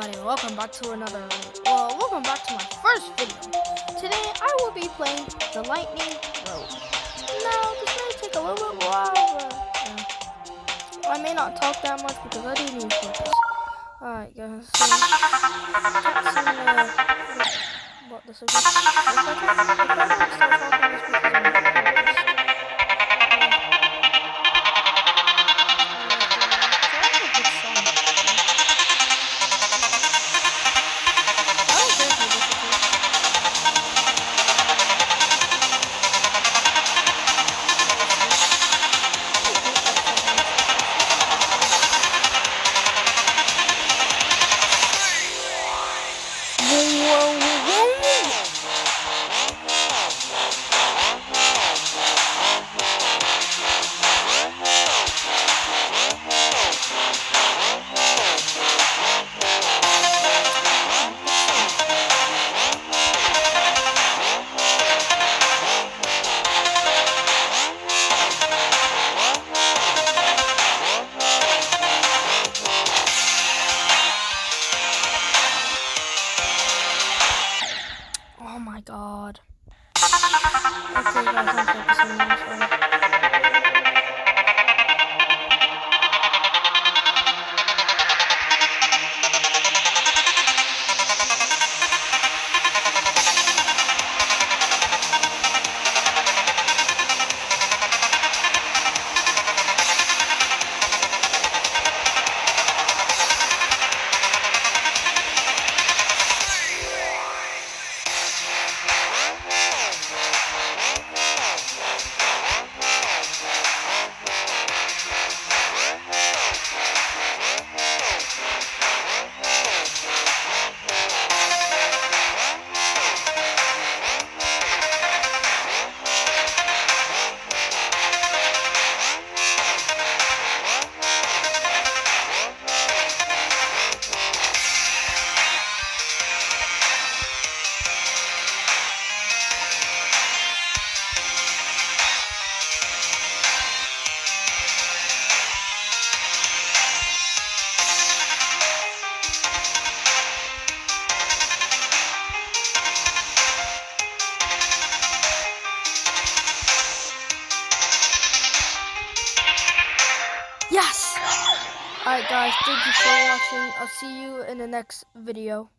everybody, welcome back to welcome back to my first video. Today I will be playing the Lightning Road. Now, this may take a little bit while, but I may not talk that much because I do need to focus. Alright guys, so, can't seem to what this is. If I don't start talking, it's because I'm not focused. So I have a good song. I don't care if you disappear. Oh my god. Okay guys, I'm focusing now, sorry. Yes! Alright guys, thank you for watching. I'll see you in the next video.